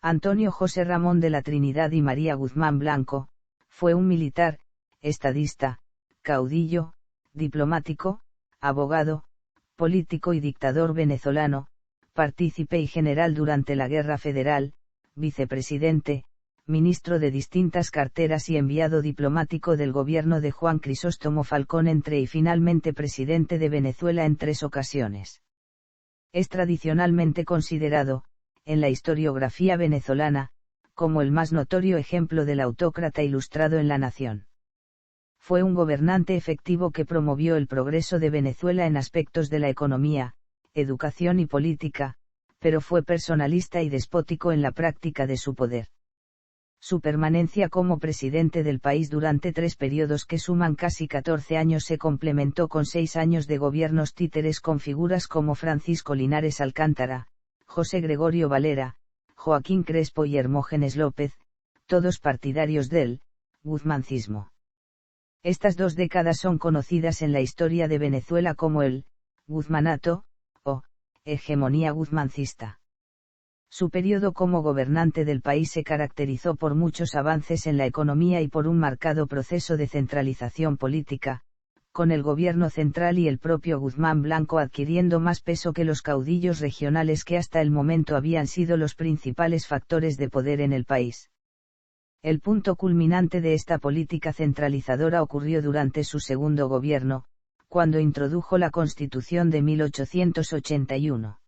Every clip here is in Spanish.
Antonio José Ramón de la Trinidad y María Guzmán Blanco, fue un militar, estadista, caudillo, diplomático, abogado, político y dictador venezolano, partícipe y general durante la Guerra Federal, vicepresidente, ministro de distintas carteras y enviado diplomático del gobierno de Juan Crisóstomo Falcón y finalmente presidente de Venezuela en 3 ocasiones. Es tradicionalmente considerado, en la historiografía venezolana, como el más notorio ejemplo del autócrata ilustrado en la nación. Fue un gobernante efectivo que promovió el progreso de Venezuela en aspectos de la economía, educación y política, pero fue personalista y despótico en la práctica de su poder. Su permanencia como presidente del país durante 3 periodos que suman casi 14 años se complementó con 6 años de gobiernos títeres con figuras como Francisco Linares Alcántara, José Gregorio Valera, Joaquín Crespo y Hermógenes López, todos partidarios del guzmancismo. Estas 2 décadas son conocidas en la historia de Venezuela como el guzmanato, o hegemonía guzmancista. Su periodo como gobernante del país se caracterizó por muchos avances en la economía y por un marcado proceso de centralización política, con el gobierno central y el propio Guzmán Blanco adquiriendo más peso que los caudillos regionales que hasta el momento habían sido los principales factores de poder en el país. El punto culminante de esta política centralizadora ocurrió durante su segundo gobierno, cuando introdujo la Constitución de 1881.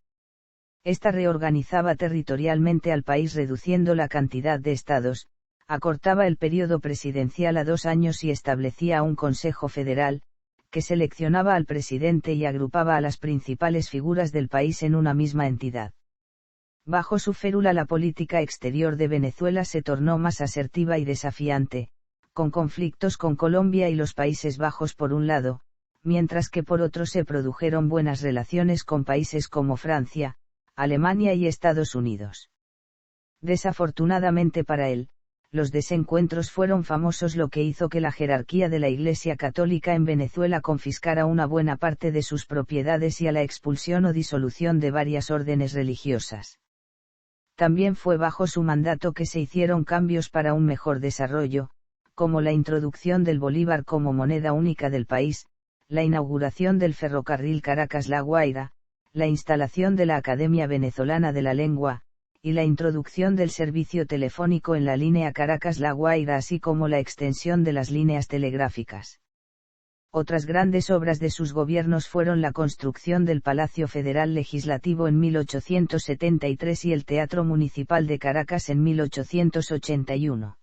Esta reorganizaba territorialmente al país reduciendo la cantidad de estados, acortaba el periodo presidencial a 2 años y establecía un Consejo Federal, que seleccionaba al presidente y agrupaba a las principales figuras del país en una misma entidad. Bajo su férula la política exterior de Venezuela se tornó más asertiva y desafiante, con conflictos con Colombia y los Países Bajos por un lado, mientras que por otro se produjeron buenas relaciones con países como Francia, Alemania y Estados Unidos. Desafortunadamente para él, los desencuentros fueron famosos, lo que hizo que la jerarquía de la Iglesia Católica en Venezuela confiscara una buena parte de sus propiedades y a la expulsión o disolución de varias órdenes religiosas. También fue bajo su mandato que se hicieron cambios para un mejor desarrollo, como la introducción del bolívar como moneda única del país, la inauguración del ferrocarril Caracas-La Guaira, la instalación de la Academia Venezolana de la Lengua, y la introducción del servicio telefónico en la línea Caracas-La Guaira, así como la extensión de las líneas telegráficas. Otras grandes obras de sus gobiernos fueron la construcción del Palacio Federal Legislativo en 1873 y el Teatro Municipal de Caracas en 1881.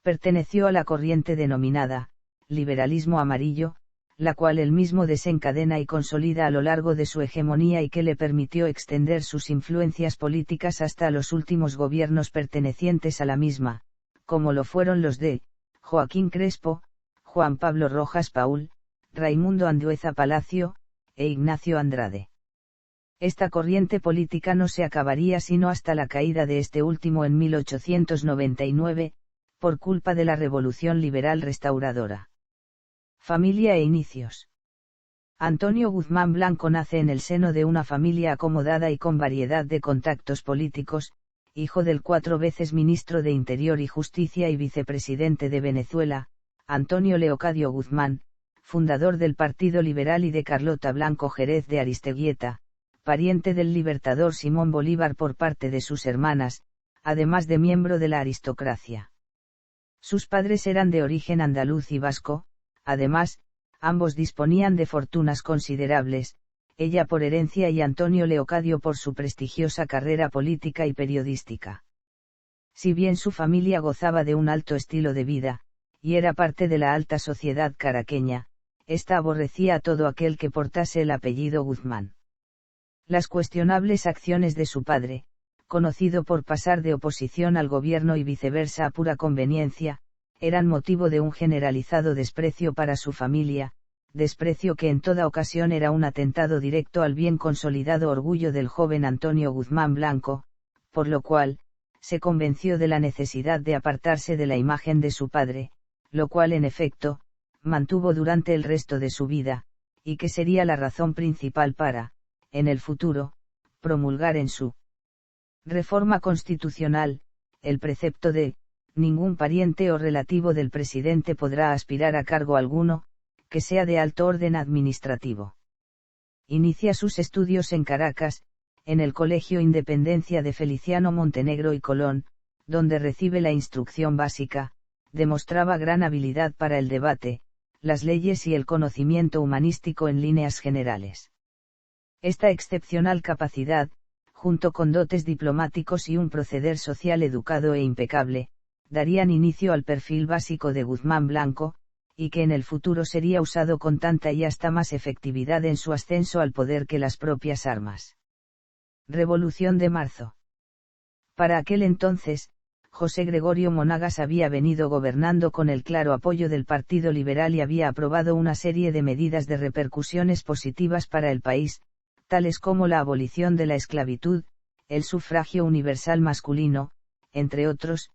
Perteneció a la corriente denominada liberalismo amarillo, la cual él mismo desencadena y consolida a lo largo de su hegemonía y que le permitió extender sus influencias políticas hasta los últimos gobiernos pertenecientes a la misma, como lo fueron los de Joaquín Crespo, Juan Pablo Rojas Paul, Raimundo Andueza Palacio, e Ignacio Andrade. Esta corriente política no se acabaría sino hasta la caída de este último en 1899, por culpa de la Revolución Liberal Restauradora. Familia e inicios. Antonio Guzmán Blanco nace en el seno de una familia acomodada y con variedad de contactos políticos, hijo del 4 veces ministro de Interior y Justicia y vicepresidente de Venezuela, Antonio Leocadio Guzmán, fundador del Partido Liberal, y de Carlota Blanco Jerez de Aristeguieta, pariente del libertador Simón Bolívar por parte de sus hermanas, además de miembro de la aristocracia. Sus padres eran de origen andaluz y vasco. Además, ambos disponían de fortunas considerables, ella por herencia y Antonio Leocadio por su prestigiosa carrera política y periodística. Si bien su familia gozaba de un alto estilo de vida, y era parte de la alta sociedad caraqueña, ésta aborrecía a todo aquel que portase el apellido Guzmán. Las cuestionables acciones de su padre, conocido por pasar de oposición al gobierno y viceversa a pura conveniencia, eran motivo de un generalizado desprecio para su familia, desprecio que en toda ocasión era un atentado directo al bien consolidado orgullo del joven Antonio Guzmán Blanco, por lo cual, se convenció de la necesidad de apartarse de la imagen de su padre, lo cual en efecto, mantuvo durante el resto de su vida, y que sería la razón principal para, en el futuro, promulgar en su Reforma constitucional, el precepto de, ningún pariente o relativo del presidente podrá aspirar a cargo alguno, que sea de alto orden administrativo. Inicia sus estudios en Caracas, en el Colegio Independencia de Feliciano Montenegro y Colón, donde recibe la instrucción básica, demostraba gran habilidad para el debate, las leyes y el conocimiento humanístico en líneas generales. Esta excepcional capacidad, junto con dotes diplomáticos y un proceder social educado e impecable, darían inicio al perfil básico de Guzmán Blanco, y que en el futuro sería usado con tanta y hasta más efectividad en su ascenso al poder que las propias armas. Revolución de marzo. Para aquel entonces, José Gregorio Monagas había venido gobernando con el claro apoyo del Partido Liberal y había aprobado una serie de medidas de repercusiones positivas para el país, tales como la abolición de la esclavitud, el sufragio universal masculino, entre otros,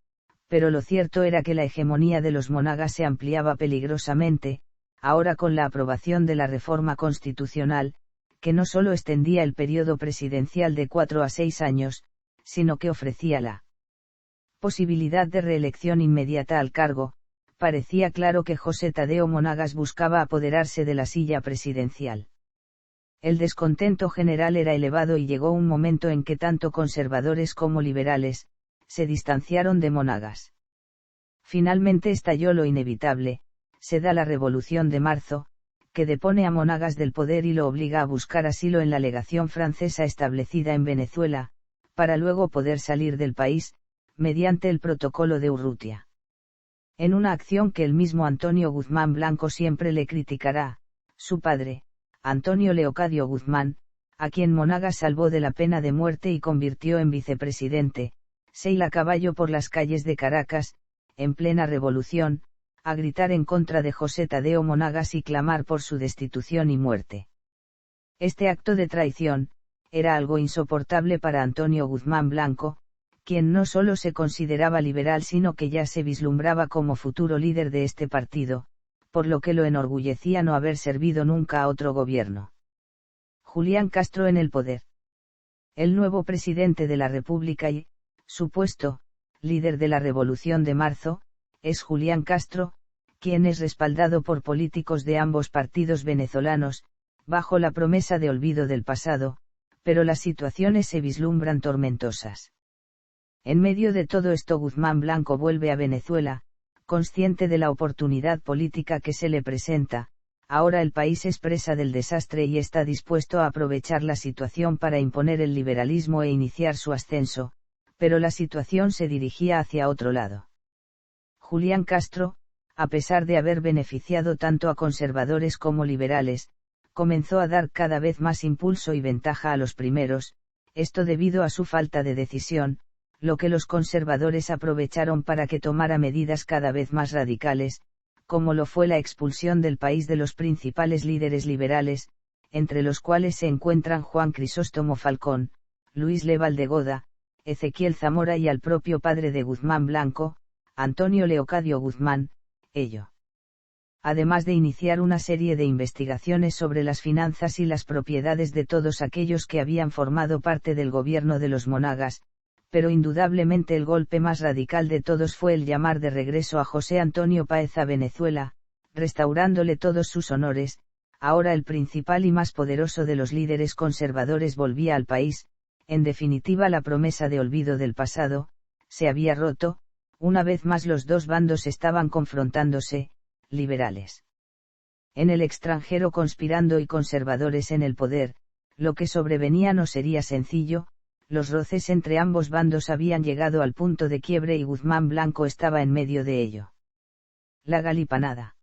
pero lo cierto era que la hegemonía de los Monagas se ampliaba peligrosamente, ahora con la aprobación de la reforma constitucional, que no solo extendía el periodo presidencial de 4 a 6 años, sino que ofrecía la posibilidad de reelección inmediata al cargo. Parecía claro que José Tadeo Monagas buscaba apoderarse de la silla presidencial. El descontento general era elevado y llegó un momento en que tanto conservadores como liberales se distanciaron de Monagas. Finalmente estalló lo inevitable, se da la Revolución de Marzo, que depone a Monagas del poder y lo obliga a buscar asilo en la legación francesa establecida en Venezuela, para luego poder salir del país, mediante el Protocolo de Urrutia. En una acción que el mismo Antonio Guzmán Blanco siempre le criticará, su padre, Antonio Leocadio Guzmán, a quien Monagas salvó de la pena de muerte y convirtió en vicepresidente, se hila a caballo por las calles de Caracas, en plena revolución, a gritar en contra de José Tadeo Monagas y clamar por su destitución y muerte. Este acto de traición, era algo insoportable para Antonio Guzmán Blanco, quien no solo se consideraba liberal sino que ya se vislumbraba como futuro líder de este partido, por lo que lo enorgullecía no haber servido nunca a otro gobierno. Julián Castro en el poder. El nuevo presidente de la República y, supuesto, líder de la Revolución de Marzo, es Julián Castro, quien es respaldado por políticos de ambos partidos venezolanos, bajo la promesa de olvido del pasado, pero las situaciones se vislumbran tormentosas. En medio de todo esto Guzmán Blanco vuelve a Venezuela, consciente de la oportunidad política que se le presenta. Ahora el país es presa del desastre y está dispuesto a aprovechar la situación para imponer el liberalismo e iniciar su ascenso, pero la situación se dirigía hacia otro lado. Julián Castro, a pesar de haber beneficiado tanto a conservadores como liberales, comenzó a dar cada vez más impulso y ventaja a los primeros, esto debido a su falta de decisión, lo que los conservadores aprovecharon para que tomara medidas cada vez más radicales, como lo fue la expulsión del país de los principales líderes liberales, entre los cuales se encuentran Juan Crisóstomo Falcón, Luis Leval de Goda, Ezequiel Zamora y al propio padre de Guzmán Blanco, Antonio Leocadio Guzmán, ello. Además de iniciar una serie de investigaciones sobre las finanzas y las propiedades de todos aquellos que habían formado parte del gobierno de los Monagas, pero indudablemente el golpe más radical de todos fue el llamar de regreso a José Antonio Páez a Venezuela, restaurándole todos sus honores. Ahora el principal y más poderoso de los líderes conservadores volvía al país, en definitiva la promesa de olvido del pasado, se había roto, una vez más los dos bandos estaban confrontándose, liberales en el extranjero conspirando y conservadores en el poder, lo que sobrevenía no sería sencillo. Los roces entre ambos bandos habían llegado al punto de quiebre y Guzmán Blanco estaba en medio de ello. La Galipanada.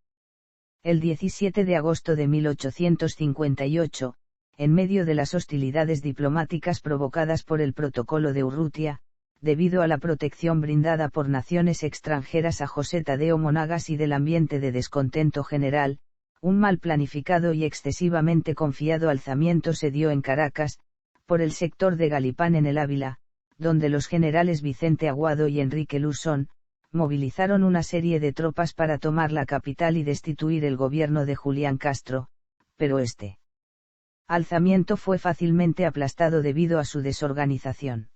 El 17 de agosto de 1858, en medio de las hostilidades diplomáticas provocadas por el Protocolo de Urrutia, debido a la protección brindada por naciones extranjeras a José Tadeo Monagas y del ambiente de descontento general, un mal planificado y excesivamente confiado alzamiento se dio en Caracas, por el sector de Galipán en el Ávila, donde los generales Vicente Aguado y Enrique Luzón, movilizaron una serie de tropas para tomar la capital y destituir el gobierno de Julián Castro, pero este alzamiento fue fácilmente aplastado debido a su desorganización.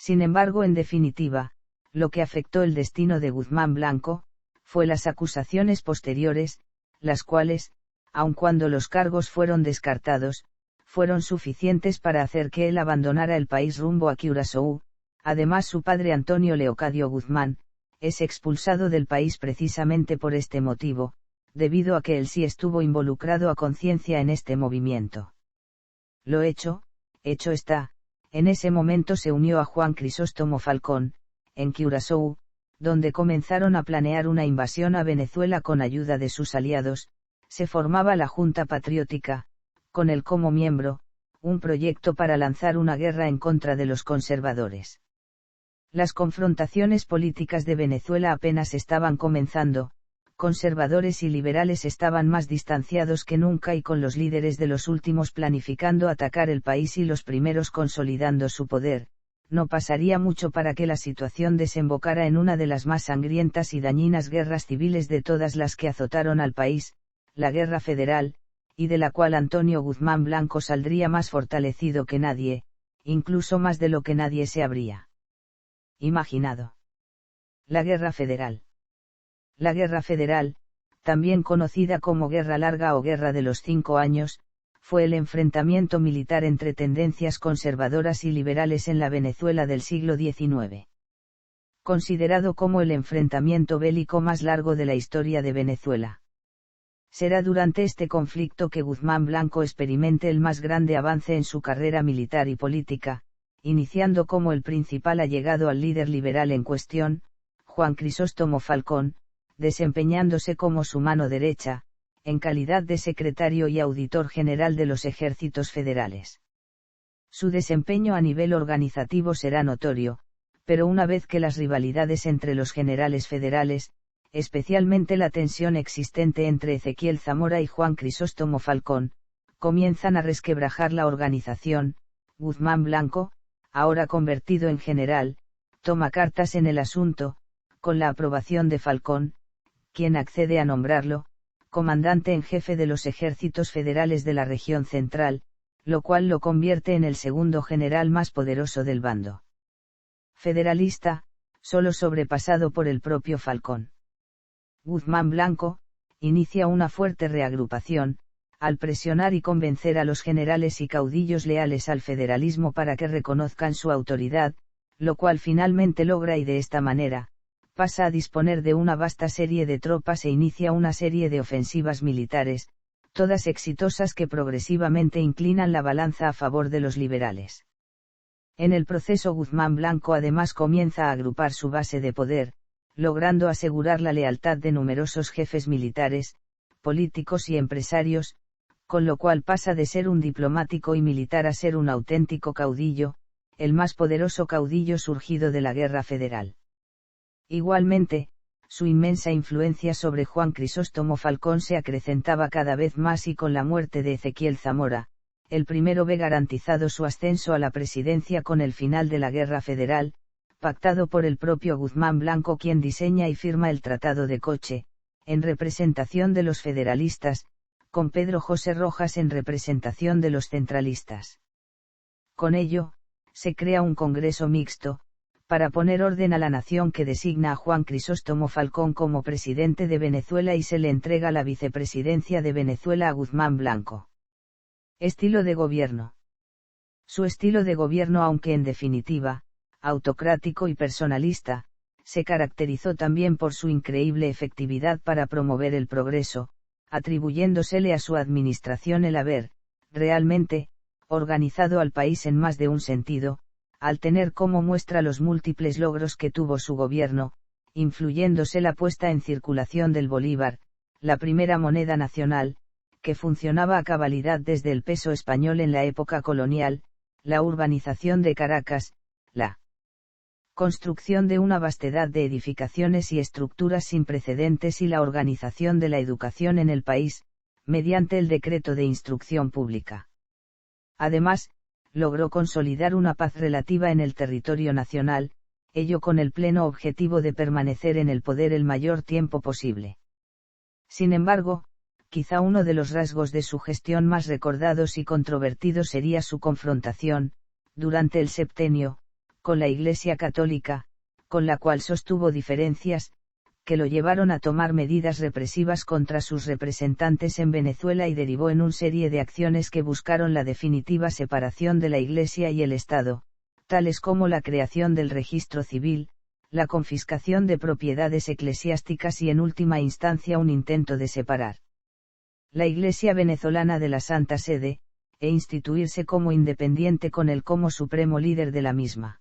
Sin embargo, en definitiva, lo que afectó el destino de Guzmán Blanco, fue las acusaciones posteriores, las cuales, aun cuando los cargos fueron descartados, fueron suficientes para hacer que él abandonara el país rumbo a Curaçao. Además, su padre Antonio Leocadio Guzmán, es expulsado del país precisamente por este motivo, debido a que él sí estuvo involucrado a conciencia en este movimiento. Lo hecho está, en ese momento se unió a Juan Crisóstomo Falcón, en Curaçao, donde comenzaron a planear una invasión a Venezuela con ayuda de sus aliados. Se formaba la Junta Patriótica, con él como miembro, un proyecto para lanzar una guerra en contra de los conservadores. Las confrontaciones políticas de Venezuela apenas estaban comenzando, conservadores y liberales estaban más distanciados que nunca y con los líderes de los últimos planificando atacar el país y los primeros consolidando su poder. No pasaría mucho para que la situación desembocara en una de las más sangrientas y dañinas guerras civiles de todas las que azotaron al país, la Guerra Federal, y de la cual Antonio Guzmán Blanco saldría más fortalecido que nadie, incluso más de lo que nadie se habría imaginado. La Guerra Federal. La Guerra Federal, también conocida como Guerra Larga o Guerra de los 5 años, fue el enfrentamiento militar entre tendencias conservadoras y liberales en la Venezuela del siglo XIX. Considerado como el enfrentamiento bélico más largo de la historia de Venezuela. Será durante este conflicto que Guzmán Blanco experimente el más grande avance en su carrera militar y política, iniciando como el principal allegado al líder liberal en cuestión, Juan Crisóstomo Falcón, desempeñándose como su mano derecha, en calidad de secretario y auditor general de los ejércitos federales. Su desempeño a nivel organizativo será notorio, pero una vez que las rivalidades entre los generales federales, especialmente la tensión existente entre Ezequiel Zamora y Juan Crisóstomo Falcón, comienzan a resquebrajar la organización, Guzmán Blanco, ahora convertido en general, toma cartas en el asunto, con la aprobación de Falcón, quien accede a nombrarlo, comandante en jefe de los ejércitos federales de la región central, lo cual lo convierte en el segundo general más poderoso del bando federalista, solo sobrepasado por el propio Falcón. Guzmán Blanco, inicia una fuerte reagrupación, al presionar y convencer a los generales y caudillos leales al federalismo para que reconozcan su autoridad, lo cual finalmente logra y de esta manera, pasa a disponer de una vasta serie de tropas e inicia una serie de ofensivas militares, todas exitosas que progresivamente inclinan la balanza a favor de los liberales. En el proceso Guzmán Blanco además comienza a agrupar su base de poder, logrando asegurar la lealtad de numerosos jefes militares, políticos y empresarios, con lo cual pasa de ser un diplomático y militar a ser un auténtico caudillo, el más poderoso caudillo surgido de la Guerra Federal. Igualmente, su inmensa influencia sobre Juan Crisóstomo Falcón se acrecentaba cada vez más y con la muerte de Ezequiel Zamora, el primero ve garantizado su ascenso a la presidencia con el final de la Guerra Federal, pactado por el propio Guzmán Blanco quien diseña y firma el Tratado de Coche, en representación de los federalistas, con Pedro José Rojas en representación de los centralistas. Con ello, se crea un Congreso mixto, para poner orden a la nación que designa a Juan Crisóstomo Falcón como presidente de Venezuela y se le entrega la vicepresidencia de Venezuela a Guzmán Blanco. Estilo de gobierno. Su estilo de gobierno, aunque en definitiva, autocrático y personalista, se caracterizó también por su increíble efectividad para promover el progreso, atribuyéndosele a su administración el haber, realmente, organizado al país en más de un sentido, al tener como muestra los múltiples logros que tuvo su gobierno, influyéndose la puesta en circulación del bolívar, la primera moneda nacional, que funcionaba a cabalidad desde el peso español en la época colonial, la urbanización de Caracas, la construcción de una vastedad de edificaciones y estructuras sin precedentes y la organización de la educación en el país, mediante el decreto de instrucción pública. Además, logró consolidar una paz relativa en el territorio nacional, ello con el pleno objetivo de permanecer en el poder el mayor tiempo posible. Sin embargo, quizá uno de los rasgos de su gestión más recordados y controvertidos sería su confrontación, durante el septenio, con la Iglesia Católica, con la cual sostuvo diferencias, que lo llevaron a tomar medidas represivas contra sus representantes en Venezuela y derivó en una serie de acciones que buscaron la definitiva separación de la Iglesia y el Estado, tales como la creación del registro civil, la confiscación de propiedades eclesiásticas y en última instancia un intento de separar la Iglesia venezolana de la Santa Sede, e instituirse como independiente con él como supremo líder de la misma.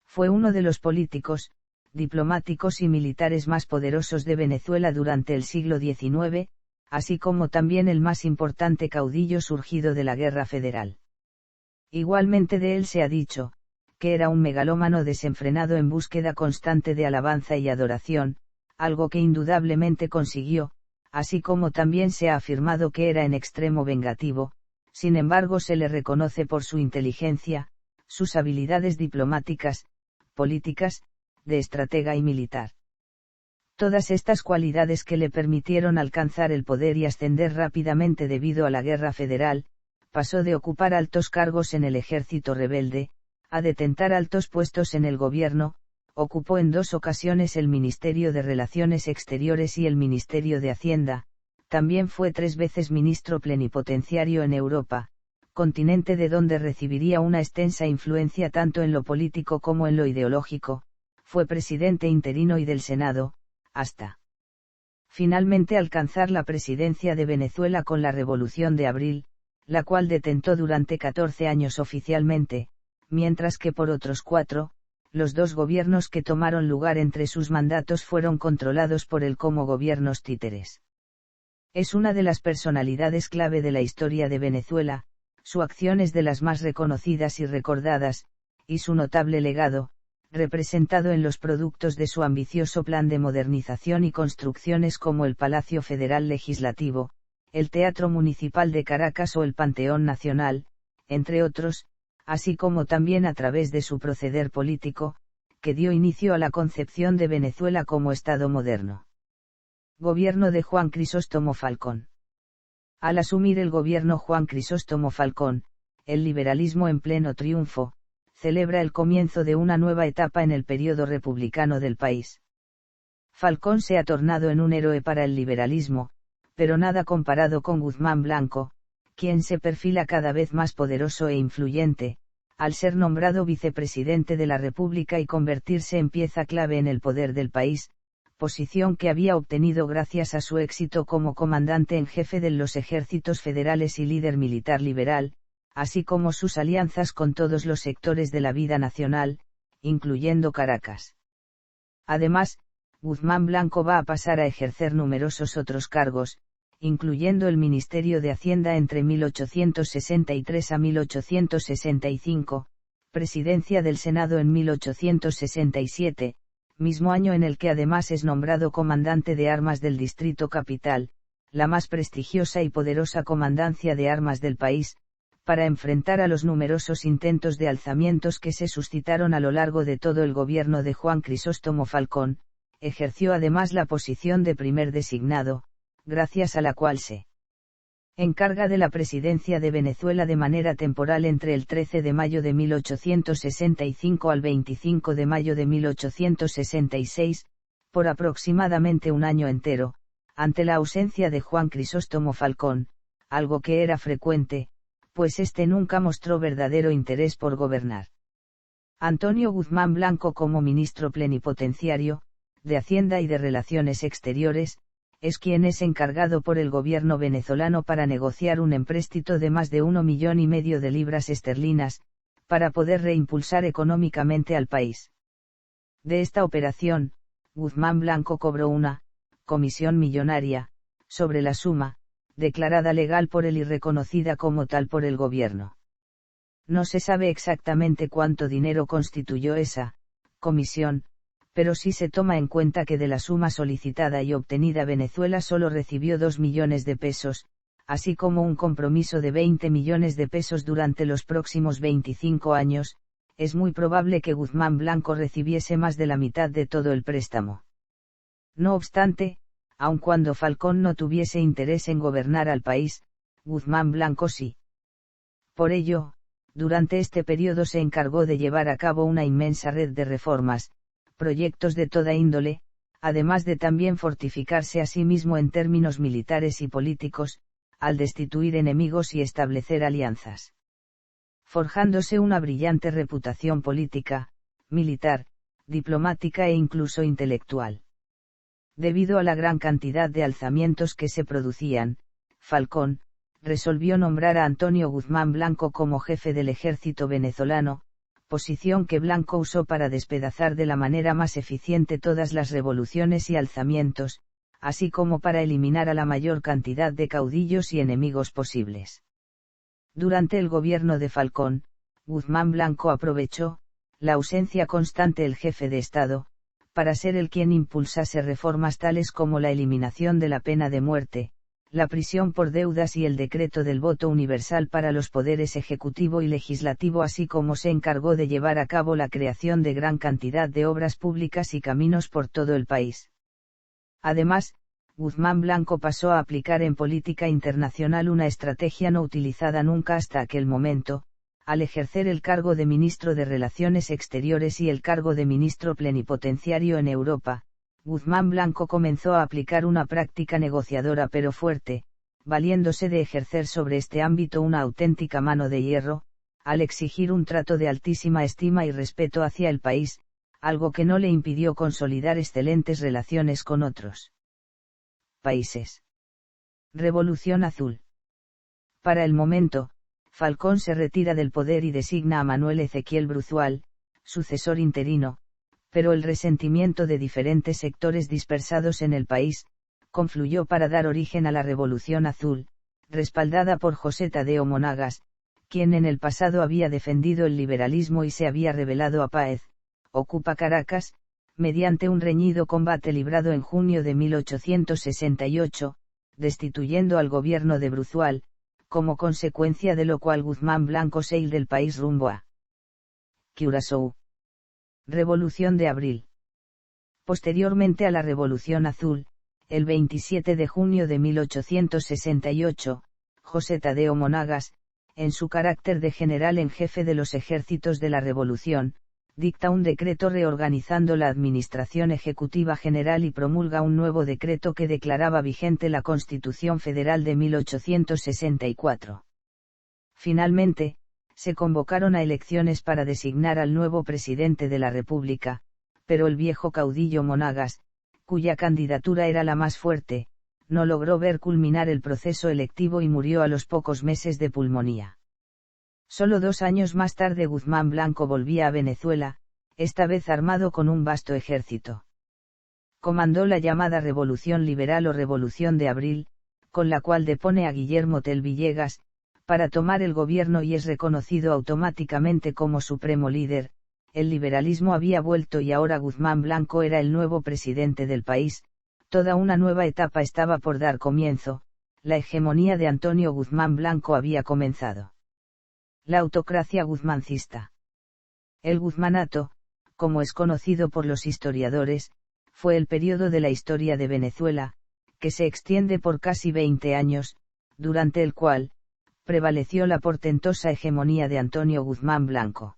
Fue uno de los políticos, diplomáticos y militares más poderosos de Venezuela durante el siglo XIX, así como también el más importante caudillo surgido de la Guerra Federal. Igualmente de él se ha dicho, que era un megalómano desenfrenado en búsqueda constante de alabanza y adoración, algo que indudablemente consiguió, así como también se ha afirmado que era en extremo vengativo. Sin embargo se le reconoce por su inteligencia, sus habilidades diplomáticas, políticas, de estratega y militar. Todas estas cualidades que le permitieron alcanzar el poder y ascender rápidamente debido a la Guerra Federal, pasó de ocupar altos cargos en el ejército rebelde, a detentar altos puestos en el gobierno, ocupó en 2 ocasiones el Ministerio de Relaciones Exteriores y el Ministerio de Hacienda. También fue 3 veces ministro plenipotenciario en Europa, continente de donde recibiría una extensa influencia tanto en lo político como en lo ideológico. Fue presidente interino y del Senado, hasta finalmente alcanzar la presidencia de Venezuela con la Revolución de Abril, la cual detentó durante 14 años oficialmente, mientras que por otros 4, los 2 gobiernos que tomaron lugar entre sus mandatos fueron controlados por él como gobiernos títeres. Es una de las personalidades clave de la historia de Venezuela, su acción es de las más reconocidas y recordadas, y su notable legado, representado en los productos de su ambicioso plan de modernización y construcciones como el Palacio Federal Legislativo, el Teatro Municipal de Caracas o el Panteón Nacional, entre otros, así como también a través de su proceder político, que dio inicio a la concepción de Venezuela como Estado moderno. Gobierno de Juan Crisóstomo Falcón. Al asumir el gobierno Juan Crisóstomo Falcón, el liberalismo en pleno triunfo, celebra el comienzo de una nueva etapa en el periodo republicano del país. Falcón se ha tornado en un héroe para el liberalismo, pero nada comparado con Guzmán Blanco, quien se perfila cada vez más poderoso e influyente, al ser nombrado vicepresidente de la República y convertirse en pieza clave en el poder del país, posición que había obtenido gracias a su éxito como comandante en jefe de los ejércitos federales y líder militar liberal, así como sus alianzas con todos los sectores de la vida nacional, incluyendo Caracas. Además, Guzmán Blanco va a pasar a ejercer numerosos otros cargos, incluyendo el Ministerio de Hacienda entre 1863 a 1865, presidencia del Senado en 1867, mismo año en el que además es nombrado comandante de armas del Distrito Capital, la más prestigiosa y poderosa comandancia de armas del país, para enfrentar a los numerosos intentos de alzamientos que se suscitaron a lo largo de todo el gobierno de Juan Crisóstomo Falcón. Ejerció además la posición de primer designado, gracias a la cual se encarga de la presidencia de Venezuela de manera temporal entre el 13 de mayo de 1865 al 25 de mayo de 1866, por aproximadamente un año entero, ante la ausencia de Juan Crisóstomo Falcón, algo que era frecuente, pues éste nunca mostró verdadero interés por gobernar. Antonio Guzmán Blanco como ministro plenipotenciario, de Hacienda y de Relaciones Exteriores, es quien es encargado por el gobierno venezolano para negociar un empréstito de más de 1,5 millones de libras esterlinas, para poder reimpulsar económicamente al país. De esta operación, Guzmán Blanco cobró una comisión millonaria, sobre la suma, declarada legal por él y reconocida como tal por el gobierno. No se sabe exactamente cuánto dinero constituyó esa comisión, pero sí se toma en cuenta que de la suma solicitada y obtenida Venezuela solo recibió 2 millones de pesos, así como un compromiso de 20 millones de pesos durante los próximos 25 años, es muy probable que Guzmán Blanco recibiese más de la mitad de todo el préstamo. No obstante, aun cuando Falcón no tuviese interés en gobernar al país, Guzmán Blanco sí. Por ello, Durante este periodo se encargó de llevar a cabo una inmensa red de reformas, proyectos de toda índole, además de también fortificarse a sí mismo en términos militares y políticos, al destituir enemigos y establecer alianzas. Forjándose una brillante reputación política, militar, diplomática e incluso intelectual. Debido a la gran cantidad de alzamientos que se producían, Falcón resolvió nombrar a Antonio Guzmán Blanco como jefe del ejército venezolano, posición que Blanco usó para despedazar de la manera más eficiente todas las revoluciones y alzamientos, así como para eliminar a la mayor cantidad de caudillos y enemigos posibles. Durante el gobierno de Falcón, Guzmán Blanco aprovechó la ausencia constante del jefe de Estado, para ser el quien impulsase reformas tales como la eliminación de la pena de muerte, la prisión por deudas y el decreto del voto universal para los poderes ejecutivo y legislativo, así como se encargó de llevar a cabo la creación de gran cantidad de obras públicas y caminos por todo el país. Además, Guzmán Blanco pasó a aplicar en política internacional una estrategia no utilizada nunca hasta aquel momento, al ejercer el cargo de ministro de Relaciones Exteriores y el cargo de ministro plenipotenciario en Europa. Guzmán Blanco comenzó a aplicar una práctica negociadora pero fuerte, valiéndose de ejercer sobre este ámbito una auténtica mano de hierro, al exigir un trato de altísima estima y respeto hacia el país, algo que no le impidió consolidar excelentes relaciones con otros países. Revolución Azul. Para el momento, Falcón se retira del poder y designa a Manuel Ezequiel Bruzual, sucesor interino, pero el resentimiento de diferentes sectores dispersados en el país, confluyó para dar origen a la Revolución Azul, respaldada por José Tadeo Monagas, quien en el pasado había defendido el liberalismo y se había rebelado a Páez, ocupa Caracas, mediante un reñido combate librado en junio de 1868, destituyendo al gobierno de Bruzual, como consecuencia de lo cual Guzmán Blanco se irá del país rumbo a Curaçao. Revolución de Abril. Posteriormente a la Revolución Azul, el 27 de junio de 1868, José Tadeo Monagas, en su carácter de general en jefe de los ejércitos de la Revolución, dicta un decreto reorganizando la Administración Ejecutiva General y promulga un nuevo decreto que declaraba vigente la Constitución Federal de 1864. Finalmente, se convocaron a elecciones para designar al nuevo presidente de la República, pero el viejo caudillo Monagas, cuya candidatura era la más fuerte, no logró ver culminar el proceso electivo y murió a los pocos meses de pulmonía. Solo 2 años más tarde Guzmán Blanco volvía a Venezuela, esta vez armado con un vasto ejército. Comandó la llamada Revolución Liberal o Revolución de Abril, con la cual depone a Guillermo Tell Villegas, para tomar el gobierno y es reconocido automáticamente como supremo líder. El liberalismo había vuelto y ahora Guzmán Blanco era el nuevo presidente del país, toda una nueva etapa estaba por dar comienzo, la hegemonía de Antonio Guzmán Blanco había comenzado. La autocracia guzmancista. El guzmanato, como es conocido por los historiadores, fue el periodo de la historia de Venezuela, que se extiende por casi 20 años, durante el cual prevaleció la portentosa hegemonía de Antonio Guzmán Blanco.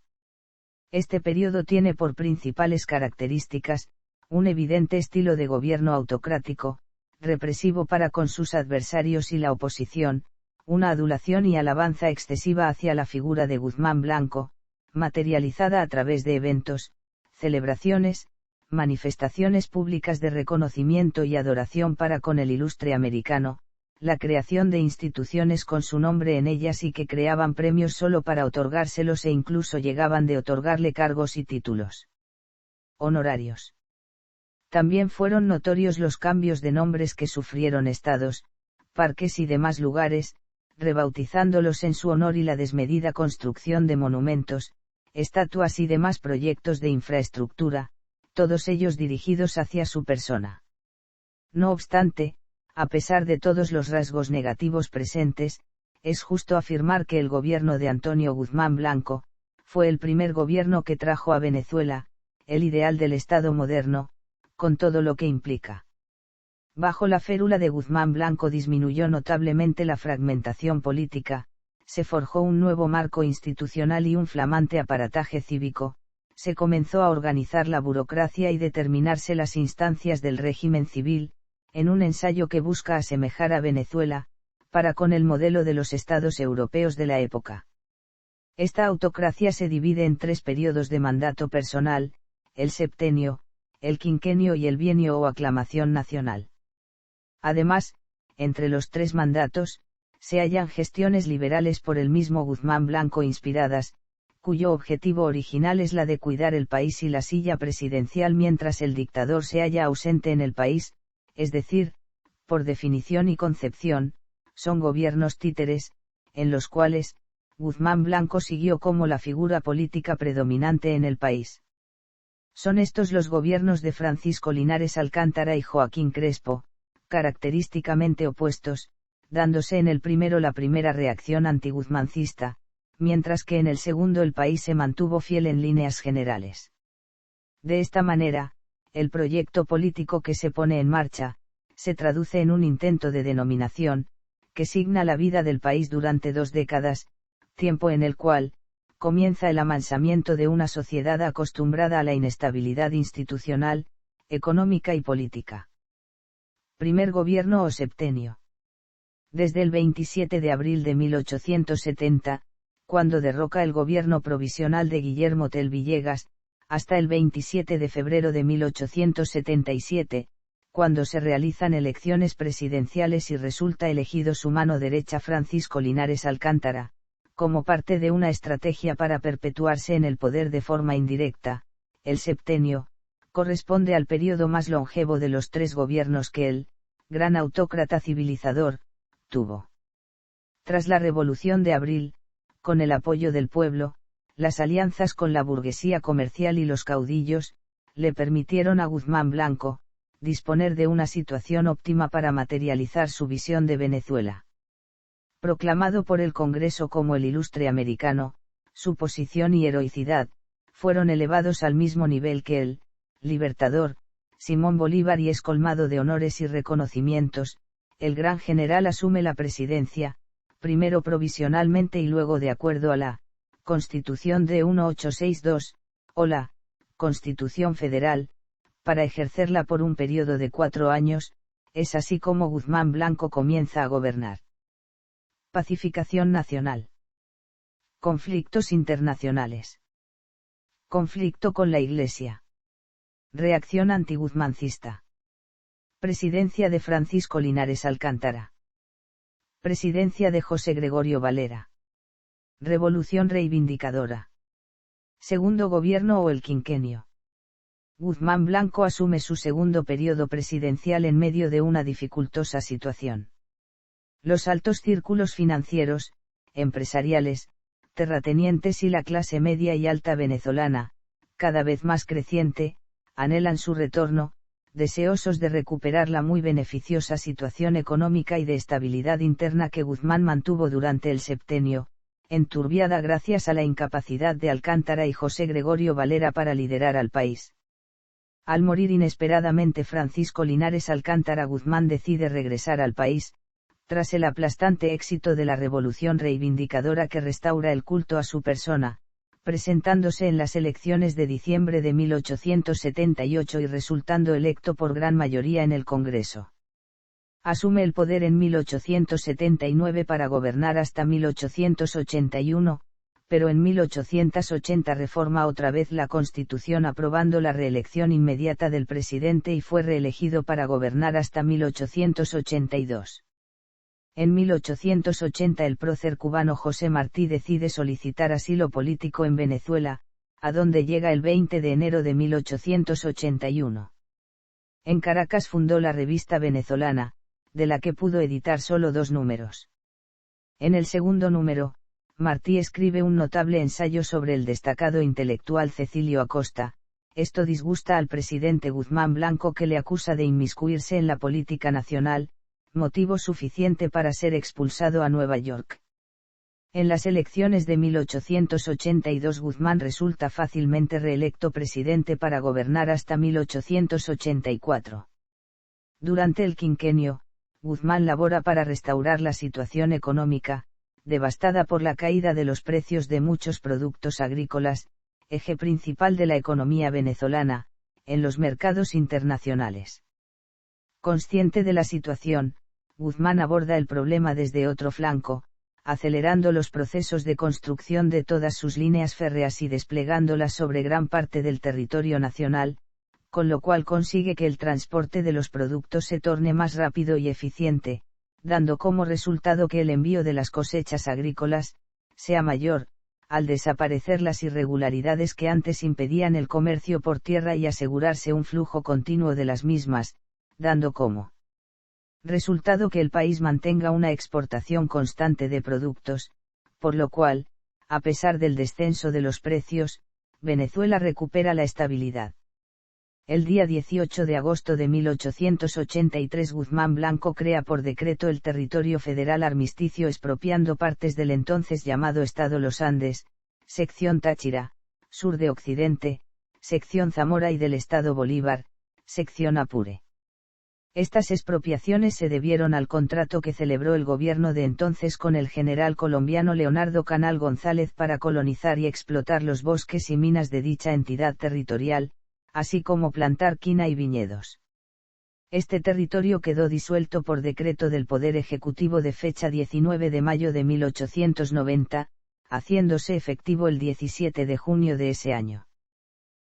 Este periodo tiene por principales características, un evidente estilo de gobierno autocrático, represivo para con sus adversarios y la oposición, una adulación y alabanza excesiva hacia la figura de Guzmán Blanco, materializada a través de eventos, celebraciones, manifestaciones públicas de reconocimiento y adoración para con el ilustre americano, la creación de instituciones con su nombre en ellas y que creaban premios solo para otorgárselos e incluso llegaban de otorgarle cargos y títulos honorarios. También fueron notorios los cambios de nombres que sufrieron estados, parques y demás lugares, rebautizándolos en su honor y la desmedida construcción de monumentos, estatuas y demás proyectos de infraestructura, todos ellos dirigidos hacia su persona. No obstante, a pesar de todos los rasgos negativos presentes, es justo afirmar que el gobierno de Antonio Guzmán Blanco, fue el primer gobierno que trajo a Venezuela, el ideal del Estado moderno, con todo lo que implica. Bajo la férula de Guzmán Blanco disminuyó notablemente la fragmentación política, se forjó un nuevo marco institucional y un flamante aparataje cívico, se comenzó a organizar la burocracia y determinarse las instancias del régimen civil, en un ensayo que busca asemejar a Venezuela, para con el modelo de los estados europeos de la época. Esta autocracia se divide en 3 periodos de mandato personal, el septenio, el quinquenio y el bienio o aclamación nacional. Además, entre los 3 mandatos, se hallan gestiones liberales por el mismo Guzmán Blanco inspiradas, cuyo objetivo original es la de cuidar el país y la silla presidencial mientras el dictador se halla ausente en el país, es decir, por definición y concepción, son gobiernos títeres, en los cuales, Guzmán Blanco siguió como la figura política predominante en el país. Son estos los gobiernos de Francisco Linares Alcántara y Joaquín Crespo, característicamente opuestos, dándose en el primero la primera reacción antiguzmancista, mientras que en el segundo el país se mantuvo fiel en líneas generales. De esta manera, el proyecto político que se pone en marcha, se traduce en un intento de denominación, que signa la vida del país durante 2 décadas, tiempo en el cual, comienza el amansamiento de una sociedad acostumbrada a la inestabilidad institucional, económica y política. Primer gobierno o septenio. Desde el 27 de abril de 1870, cuando derroca el gobierno provisional de Guillermo Tell Villegas, hasta el 27 de febrero de 1877, cuando se realizan elecciones presidenciales y resulta elegido su mano derecha Francisco Linares Alcántara, como parte de una estrategia para perpetuarse en el poder de forma indirecta, el septenio, corresponde al periodo más longevo de los 3 gobiernos que el, gran autócrata civilizador, tuvo. Tras la Revolución de Abril, con el apoyo del pueblo, las alianzas con la burguesía comercial y los caudillos, le permitieron a Guzmán Blanco, disponer de una situación óptima para materializar su visión de Venezuela. Proclamado por el Congreso como el ilustre americano, su posición y heroicidad, fueron elevados al mismo nivel que el libertador, Simón Bolívar, y es colmado de honores y reconocimientos. El gran general asume la presidencia, primero provisionalmente y luego de acuerdo a la Constitución de 1862, o la Constitución Federal, para ejercerla por un periodo de 4 años, es así como Guzmán Blanco comienza a gobernar. Pacificación nacional. Conflictos internacionales. Conflicto con la Iglesia. Reacción antiguzmancista. Presidencia de Francisco Linares Alcántara. Presidencia de José Gregorio Valera. Revolución reivindicadora. Segundo gobierno o el quinquenio. Guzmán Blanco asume su segundo periodo presidencial en medio de una dificultosa situación. Los altos círculos financieros, empresariales, terratenientes y la clase media y alta venezolana, cada vez más creciente, anhelan su retorno, deseosos de recuperar la muy beneficiosa situación económica y de estabilidad interna que Guzmán mantuvo durante el septenio, enturbiada gracias a la incapacidad de Alcántara y José Gregorio Valera para liderar al país. Al morir inesperadamente Francisco Linares Alcántara, Guzmán decide regresar al país, tras el aplastante éxito de la revolución reivindicadora que restaura el culto a su persona, presentándose en las elecciones de diciembre de 1878 y resultando electo por gran mayoría en el Congreso. Asume el poder en 1879 para gobernar hasta 1881, pero en 1880 reforma otra vez la Constitución aprobando la reelección inmediata del presidente y fue reelegido para gobernar hasta 1882. En 1880 el prócer cubano José Martí decide solicitar asilo político en Venezuela, a donde llega el 20 de enero de 1881. En Caracas fundó la Revista Venezolana, de la que pudo editar solo 2 números. En el segundo número, Martí escribe un notable ensayo sobre el destacado intelectual Cecilio Acosta. Esto disgusta al presidente Guzmán Blanco, que le acusa de inmiscuirse en la política nacional, motivo suficiente para ser expulsado a Nueva York. En las elecciones de 1882 Guzmán resulta fácilmente reelecto presidente para gobernar hasta 1884. Durante el quinquenio, Guzmán labora para restaurar la situación económica, devastada por la caída de los precios de muchos productos agrícolas, eje principal de la economía venezolana, en los mercados internacionales. Consciente de la situación, Guzmán aborda el problema desde otro flanco, acelerando los procesos de construcción de todas sus líneas férreas y desplegándolas sobre gran parte del territorio nacional, con lo cual consigue que el transporte de los productos se torne más rápido y eficiente, dando como resultado que el envío de las cosechas agrícolas sea mayor, al desaparecer las irregularidades que antes impedían el comercio por tierra y asegurarse un flujo continuo de las mismas, dando como resultado que el país mantenga una exportación constante de productos, por lo cual, a pesar del descenso de los precios, Venezuela recupera la estabilidad. El día 18 de agosto de 1883 Guzmán Blanco crea por decreto el territorio federal armisticio expropiando partes del entonces llamado Estado Los Andes, sección Táchira, sur de Occidente, sección Zamora y del Estado Bolívar, sección Apure. Estas expropiaciones se debieron al contrato que celebró el gobierno de entonces con el general colombiano Leonardo Canal González para colonizar y explotar los bosques y minas de dicha entidad territorial, así como plantar quina y viñedos. Este territorio quedó disuelto por decreto del Poder Ejecutivo de fecha 19 de mayo de 1890, haciéndose efectivo el 17 de junio de ese año.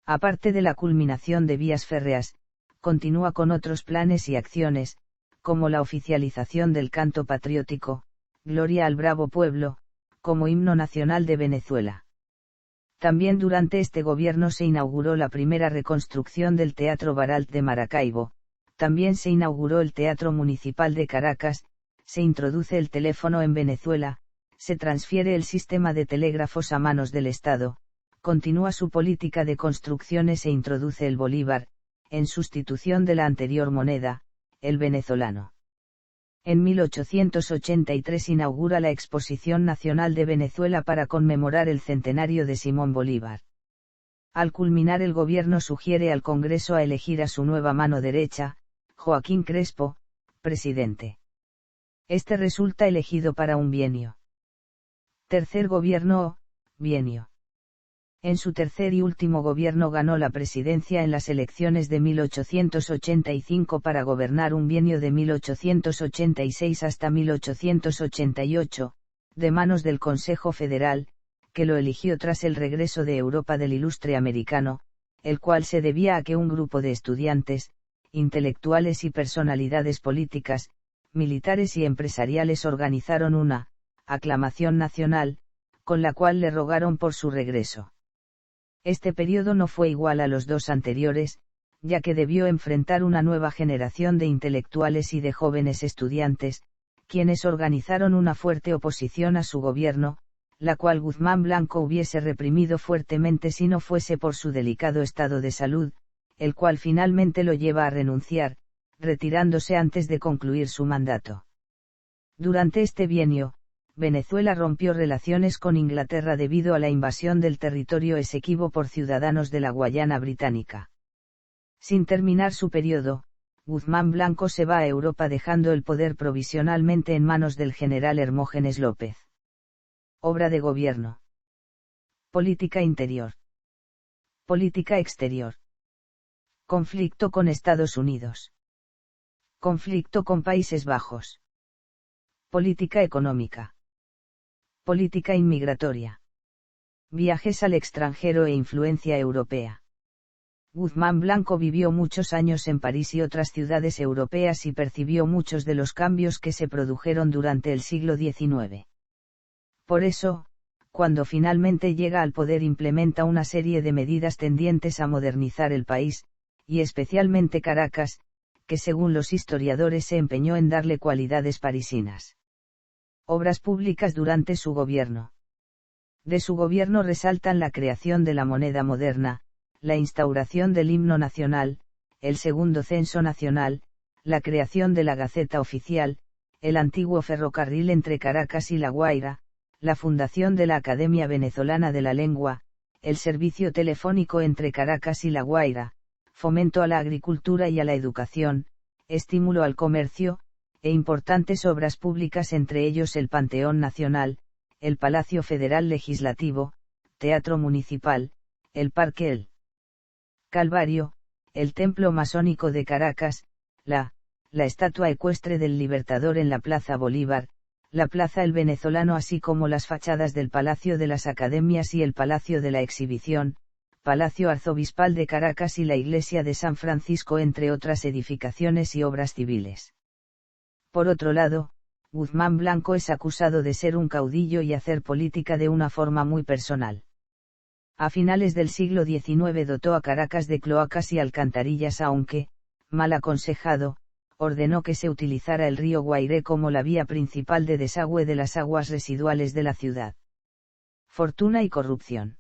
Aparte de la culminación de vías férreas, continúa con otros planes y acciones, como la oficialización del canto patriótico, Gloria al Bravo Pueblo, como himno nacional de Venezuela. También durante este gobierno se inauguró la primera reconstrucción del Teatro Baralt de Maracaibo, también se inauguró el Teatro Municipal de Caracas, se introduce el teléfono en Venezuela, se transfiere el sistema de telégrafos a manos del Estado, continúa su política de construcciones e introduce el bolívar, en sustitución de la anterior moneda, el venezolano. En 1883 inaugura la Exposición Nacional de Venezuela para conmemorar el centenario de Simón Bolívar. Al culminar el gobierno sugiere al Congreso a elegir a su nueva mano derecha, Joaquín Crespo, presidente. Este resulta elegido para un bienio. Tercer gobierno o bienio. En su tercer y último gobierno ganó la presidencia en las elecciones de 1885 para gobernar un bienio de 1886 hasta 1888, de manos del Consejo Federal, que lo eligió tras el regreso de Europa del ilustre americano, el cual se debía a que un grupo de estudiantes, intelectuales y personalidades políticas, militares y empresariales organizaron una aclamación nacional, con la cual le rogaron por su regreso. Este periodo no fue igual a los dos anteriores, ya que debió enfrentar una nueva generación de intelectuales y de jóvenes estudiantes, quienes organizaron una fuerte oposición a su gobierno, la cual Guzmán Blanco hubiese reprimido fuertemente si no fuese por su delicado estado de salud, el cual finalmente lo lleva a renunciar, retirándose antes de concluir su mandato. Durante este bienio, Venezuela rompió relaciones con Inglaterra debido a la invasión del territorio Esequibo por ciudadanos de la Guayana Británica. Sin terminar su periodo, Guzmán Blanco se va a Europa dejando el poder provisionalmente en manos del general Hermógenes López. Obra de gobierno. Política interior. Política exterior. Conflicto con Estados Unidos. Conflicto con Países Bajos. Política económica. Política inmigratoria. Viajes al extranjero e influencia europea. Guzmán Blanco vivió muchos años en París y otras ciudades europeas y percibió muchos de los cambios que se produjeron durante el siglo XIX. Por eso, cuando finalmente llega al poder implementa una serie de medidas tendientes a modernizar el país, y especialmente Caracas, que según los historiadores se empeñó en darle cualidades parisinas. Obras públicas durante su gobierno. De su gobierno resaltan la creación de la moneda moderna, la instauración del himno nacional, el segundo censo nacional, la creación de la Gaceta Oficial, el antiguo ferrocarril entre Caracas y La Guaira, la fundación de la Academia Venezolana de la Lengua, el servicio telefónico entre Caracas y La Guaira, fomento a la agricultura y a la educación, estímulo al comercio, e importantes obras públicas entre ellos el Panteón Nacional, el Palacio Federal Legislativo, Teatro Municipal, el Parque El Calvario, el Templo Masónico de Caracas, la estatua ecuestre del Libertador en la Plaza Bolívar, la Plaza El Venezolano, así como las fachadas del Palacio de las Academias y el Palacio de la Exhibición, Palacio Arzobispal de Caracas y la Iglesia de San Francisco, entre otras edificaciones y obras civiles. Por otro lado, Guzmán Blanco es acusado de ser un caudillo y hacer política de una forma muy personal. A finales del siglo XIX dotó a Caracas de cloacas y alcantarillas, aunque, mal aconsejado, ordenó que se utilizara el río Guairé como la vía principal de desagüe de las aguas residuales de la ciudad. Fortuna y corrupción.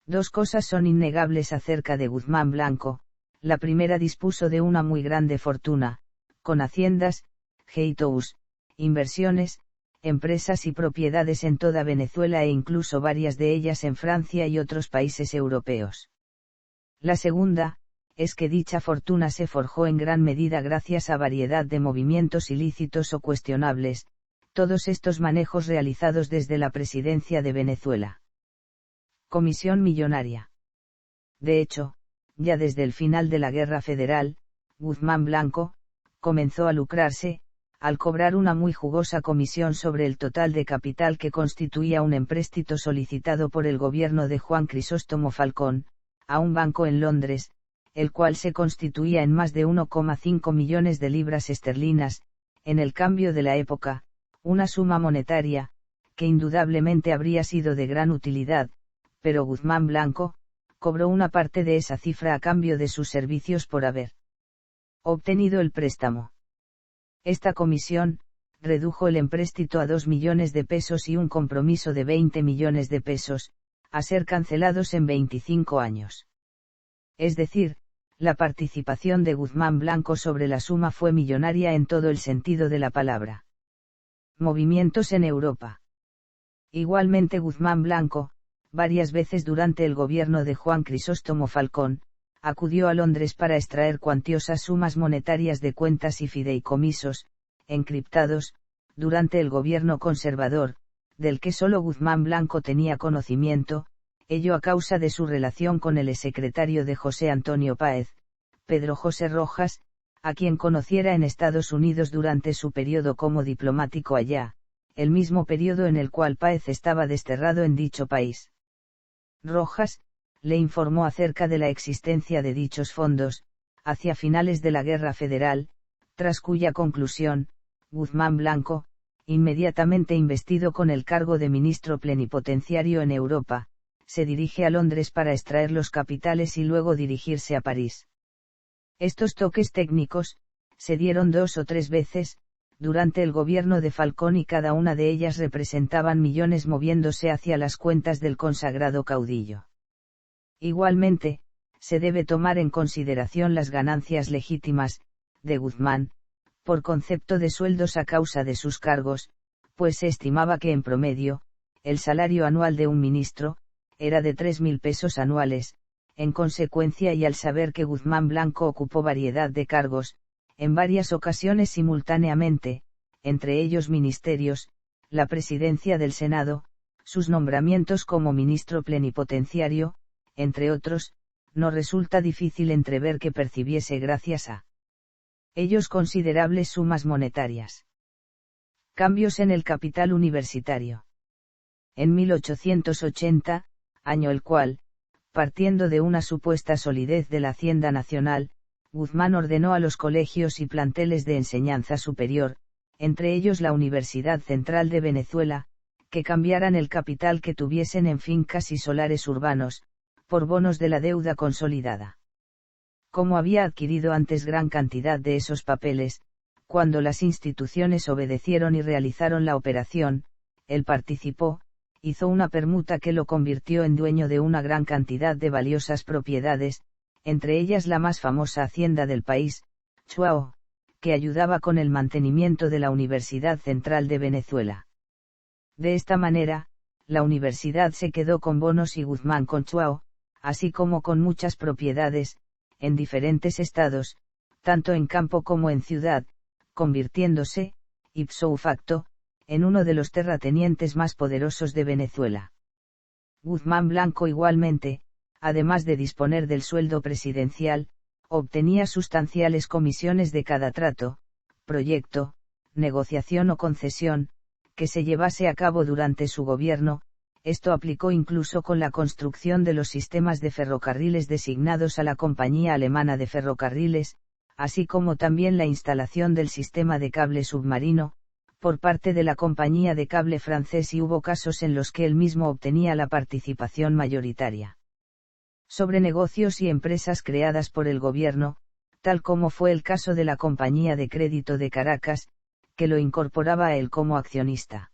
Dos cosas son innegables acerca de Guzmán Blanco. La primera, dispuso de una muy grande fortuna, con haciendas, geitos, inversiones, empresas y propiedades en toda Venezuela e incluso varias de ellas en Francia y otros países europeos. La segunda, es que dicha fortuna se forjó en gran medida gracias a variedad de movimientos ilícitos o cuestionables, todos estos manejos realizados desde la presidencia de Venezuela. Comisión millonaria. De hecho, ya desde el final de la Guerra Federal, Guzmán Blanco comenzó a lucrarse, al cobrar una muy jugosa comisión sobre el total de capital que constituía un empréstito solicitado por el gobierno de Juan Crisóstomo Falcón, a un banco en Londres, el cual se constituía en más de 1,5 millones de libras esterlinas, en el cambio de la época, una suma monetaria, que indudablemente habría sido de gran utilidad, pero Guzmán Blanco cobró una parte de esa cifra a cambio de sus servicios por haber obtenido el préstamo. Esta comisión redujo el empréstito a 2 millones de pesos y un compromiso de 20 millones de pesos, a ser cancelados en 25 años. Es decir, la participación de Guzmán Blanco sobre la suma fue millonaria en todo el sentido de la palabra. Movimientos en Europa. Igualmente Guzmán Blanco, varias veces durante el gobierno de Juan Crisóstomo Falcón, acudió a Londres para extraer cuantiosas sumas monetarias de cuentas y fideicomisos, encriptados, durante el gobierno conservador, del que solo Guzmán Blanco tenía conocimiento, ello a causa de su relación con el exsecretario de José Antonio Páez, Pedro José Rojas, a quien conociera en Estados Unidos durante su periodo como diplomático allá, el mismo periodo en el cual Páez estaba desterrado en dicho país. Rojas le informó acerca de la existencia de dichos fondos, hacia finales de la Guerra Federal, tras cuya conclusión, Guzmán Blanco, inmediatamente investido con el cargo de ministro plenipotenciario en Europa, se dirige a Londres para extraer los capitales y luego dirigirse a París. Estos toques técnicos se dieron 2 o 3 veces, durante el gobierno de Falcón, y cada una de ellas representaban millones moviéndose hacia las cuentas del consagrado caudillo. Igualmente, se debe tomar en consideración las ganancias legítimas de Guzmán, por concepto de sueldos a causa de sus cargos, pues se estimaba que en promedio, el salario anual de un ministro era de 3.000 pesos anuales. En consecuencia, y al saber que Guzmán Blanco ocupó variedad de cargos, en varias ocasiones simultáneamente, entre ellos ministerios, la presidencia del Senado, sus nombramientos como ministro plenipotenciario, entre otros, no resulta difícil entrever que percibiese gracias a ellos considerables sumas monetarias. Cambios en el capital universitario. En 1880, año el cual, partiendo de una supuesta solidez de la Hacienda Nacional, Guzmán ordenó a los colegios y planteles de enseñanza superior, entre ellos la Universidad Central de Venezuela, que cambiaran el capital que tuviesen en fincas y solares urbanos, por bonos de la deuda consolidada. Como había adquirido antes gran cantidad de esos papeles, cuando las instituciones obedecieron y realizaron la operación, él participó, hizo una permuta que lo convirtió en dueño de una gran cantidad de valiosas propiedades, entre ellas la más famosa hacienda del país, Chuao, que ayudaba con el mantenimiento de la Universidad Central de Venezuela. De esta manera, la universidad se quedó con bonos y Guzmán con Chuao, así como con muchas propiedades, en diferentes estados, tanto en campo como en ciudad, convirtiéndose, ipso facto, en uno de los terratenientes más poderosos de Venezuela. Guzmán Blanco igualmente, además de disponer del sueldo presidencial, obtenía sustanciales comisiones de cada trato, proyecto, negociación o concesión, que se llevase a cabo durante su gobierno. Esto aplicó incluso con la construcción de los sistemas de ferrocarriles designados a la Compañía Alemana de Ferrocarriles, así como también la instalación del sistema de cable submarino, por parte de la Compañía de Cable francés, y hubo casos en los que él mismo obtenía la participación mayoritaria. Sobre negocios y empresas creadas por el gobierno, tal como fue el caso de la Compañía de Crédito de Caracas, que lo incorporaba a él como accionista.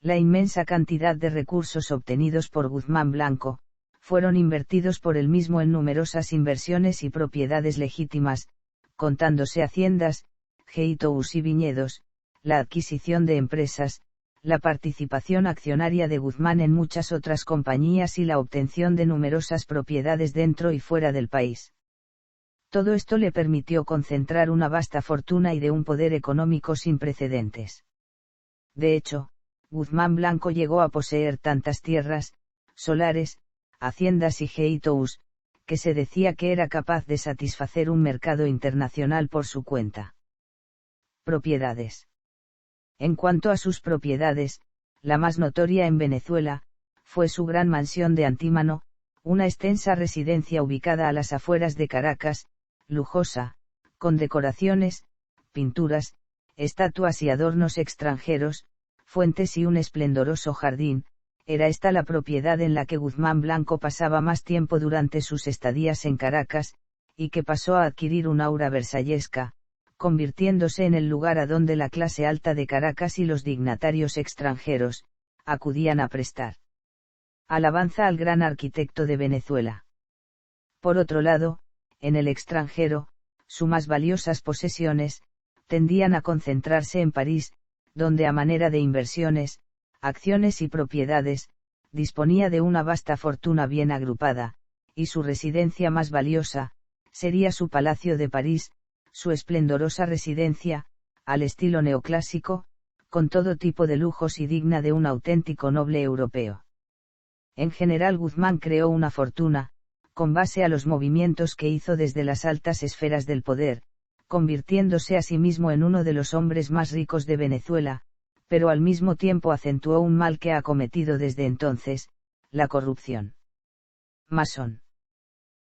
La inmensa cantidad de recursos obtenidos por Guzmán Blanco, fueron invertidos por él mismo en numerosas inversiones y propiedades legítimas, contándose haciendas, geitos y viñedos, la adquisición de empresas, la participación accionaria de Guzmán en muchas otras compañías y la obtención de numerosas propiedades dentro y fuera del país. Todo esto le permitió concentrar una vasta fortuna y de un poder económico sin precedentes. De hecho, Guzmán Blanco llegó a poseer tantas tierras, solares, haciendas y geitos, que se decía que era capaz de satisfacer un mercado internacional por su cuenta. Propiedades. En cuanto a sus propiedades, la más notoria en Venezuela, fue su gran mansión de Antímano, una extensa residencia ubicada a las afueras de Caracas, lujosa, con decoraciones, pinturas, estatuas y adornos extranjeros, fuentes y un esplendoroso jardín. Era esta la propiedad en la que Guzmán Blanco pasaba más tiempo durante sus estadías en Caracas, y que pasó a adquirir un aura versallesca, convirtiéndose en el lugar a donde la clase alta de Caracas y los dignatarios extranjeros, acudían a prestar alabanza al gran arquitecto de Venezuela. Por otro lado, en el extranjero, sus más valiosas posesiones, tendían a concentrarse en París, donde a manera de inversiones, acciones y propiedades, disponía de una vasta fortuna bien agrupada, y su residencia más valiosa, sería su Palacio de París, su esplendorosa residencia, al estilo neoclásico, con todo tipo de lujos y digna de un auténtico noble europeo. En general, Guzmán creó una fortuna, con base a los movimientos que hizo desde las altas esferas del poder, convirtiéndose a sí mismo en uno de los hombres más ricos de Venezuela, pero al mismo tiempo acentuó un mal que ha acometido desde entonces, la corrupción. Masón.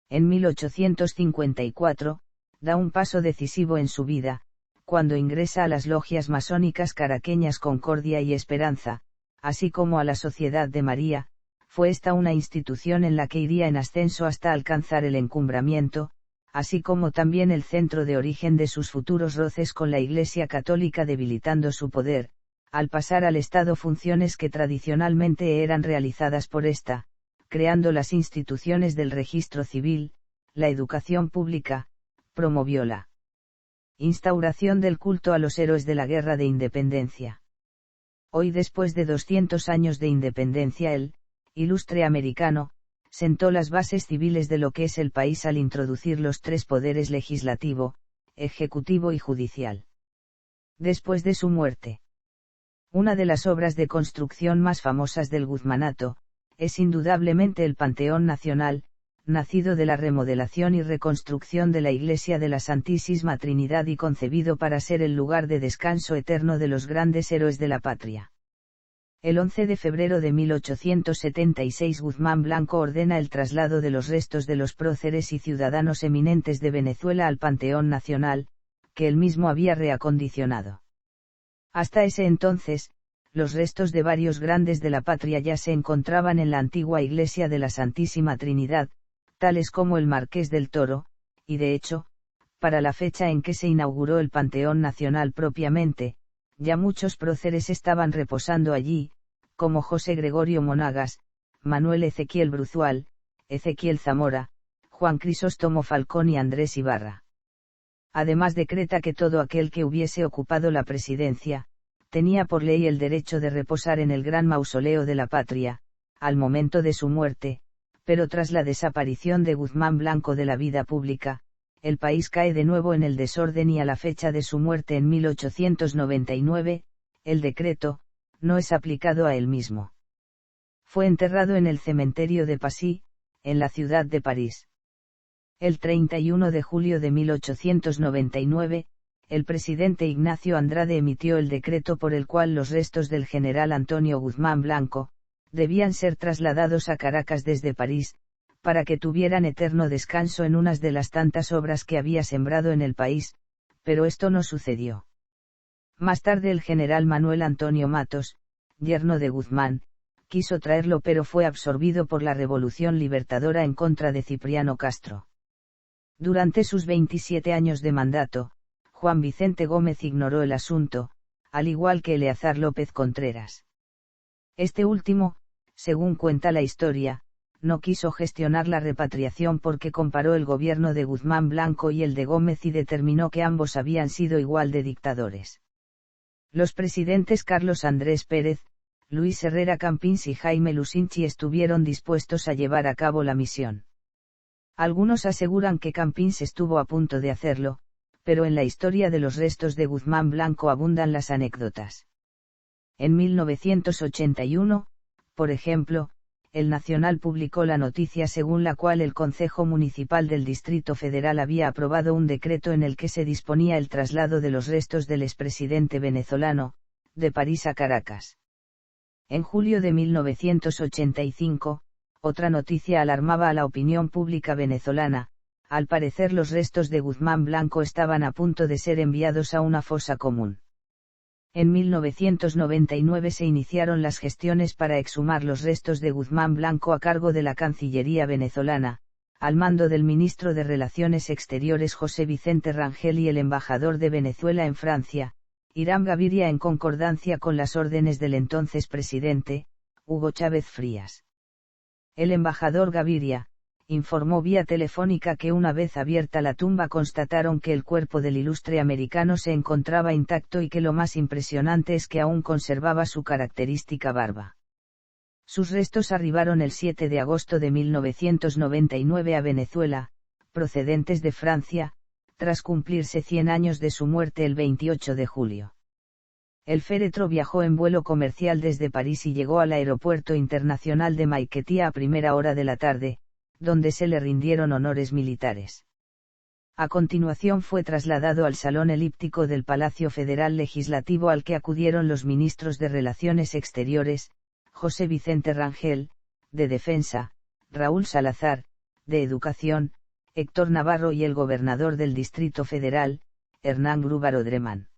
En 1854, da un paso decisivo en su vida, cuando ingresa a las logias masónicas caraqueñas Concordia y Esperanza, así como a la Sociedad de María. Fue esta una institución en la que iría en ascenso hasta alcanzar el encumbramiento, así como también el centro de origen de sus futuros roces con la Iglesia Católica, debilitando su poder, al pasar al Estado funciones que tradicionalmente eran realizadas por ésta, creando las instituciones del registro civil, la educación pública, promovió la instauración del culto a los héroes de la Guerra de Independencia. Hoy, después de 200 años de independencia, el ilustre americano, sentó las bases civiles de lo que es el país al introducir los tres poderes: legislativo, ejecutivo y judicial. Después de su muerte, una de las obras de construcción más famosas del guzmanato, es indudablemente el Panteón Nacional, nacido de la remodelación y reconstrucción de la Iglesia de la Santísima Trinidad y concebido para ser el lugar de descanso eterno de los grandes héroes de la patria. El 11 de febrero de 1876 Guzmán Blanco ordena el traslado de los restos de los próceres y ciudadanos eminentes de Venezuela al Panteón Nacional, que él mismo había reacondicionado. Hasta ese entonces, los restos de varios grandes de la patria ya se encontraban en la antigua iglesia de la Santísima Trinidad, tales como el Marqués del Toro, y de hecho, para la fecha en que se inauguró el Panteón Nacional propiamente, ya muchos próceres estaban reposando allí, como José Gregorio Monagas, Manuel Ezequiel Bruzual, Ezequiel Zamora, Juan Crisóstomo Falcón y Andrés Ibarra. Además, decreta que todo aquel que hubiese ocupado la presidencia, tenía por ley el derecho de reposar en el gran mausoleo de la patria, al momento de su muerte, pero tras la desaparición de Guzmán Blanco de la vida pública, el país cae de nuevo en el desorden y a la fecha de su muerte en 1899, el decreto, no es aplicado a él mismo. Fue enterrado en el cementerio de Passy, en la ciudad de París. El 31 de julio de 1899, el presidente Ignacio Andrade emitió el decreto por el cual los restos del general Antonio Guzmán Blanco, debían ser trasladados a Caracas desde París, para que tuvieran eterno descanso en unas de las tantas obras que había sembrado en el país, pero esto no sucedió. Más tarde el general Manuel Antonio Matos, yerno de Guzmán, quiso traerlo pero fue absorbido por la Revolución Libertadora en contra de Cipriano Castro. Durante sus 27 años de mandato, Juan Vicente Gómez ignoró el asunto, al igual que Eleazar López Contreras. Este último, según cuenta la historia, no quiso gestionar la repatriación porque comparó el gobierno de Guzmán Blanco y el de Gómez y determinó que ambos habían sido igual de dictadores. Los presidentes Carlos Andrés Pérez, Luis Herrera Campins y Jaime Lusinchi estuvieron dispuestos a llevar a cabo la misión. Algunos aseguran que Campins estuvo a punto de hacerlo, pero en la historia de los restos de Guzmán Blanco abundan las anécdotas. En 1981, por ejemplo, El Nacional publicó la noticia según la cual el Concejo Municipal del Distrito Federal había aprobado un decreto en el que se disponía el traslado de los restos del expresidente venezolano, de París a Caracas. En julio de 1985, otra noticia alarmaba a la opinión pública venezolana. Al parecer los restos de Guzmán Blanco estaban a punto de ser enviados a una fosa común. En 1999 se iniciaron las gestiones para exhumar los restos de Guzmán Blanco a cargo de la Cancillería venezolana, al mando del ministro de Relaciones Exteriores José Vicente Rangel y el embajador de Venezuela en Francia, Hiram Gaviria, en concordancia con las órdenes del entonces presidente, Hugo Chávez Frías. El embajador Gaviria informó vía telefónica que una vez abierta la tumba constataron que el cuerpo del ilustre americano se encontraba intacto y que lo más impresionante es que aún conservaba su característica barba. Sus restos arribaron el 7 de agosto de 1999 a Venezuela, procedentes de Francia, tras cumplirse 100 años de su muerte el 28 de julio. El féretro viajó en vuelo comercial desde París y llegó al Aeropuerto Internacional de Maiquetía a primera hora de la tarde, donde se le rindieron honores militares. A continuación fue trasladado al Salón Elíptico del Palacio Federal Legislativo, al que acudieron los ministros de Relaciones Exteriores, José Vicente Rangel, de Defensa, Raúl Salazar, de Educación, Héctor Navarro y el gobernador del Distrito Federal, Hernán Grúbaro Dremán.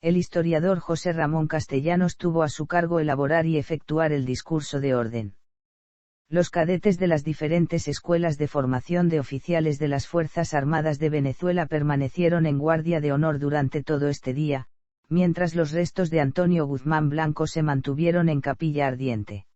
El historiador José Ramón Castellanos tuvo a su cargo elaborar y efectuar el discurso de orden. Los cadetes de las diferentes escuelas de formación de oficiales de las Fuerzas Armadas de Venezuela permanecieron en guardia de honor durante todo este día, mientras los restos de Antonio Guzmán Blanco se mantuvieron en capilla ardiente.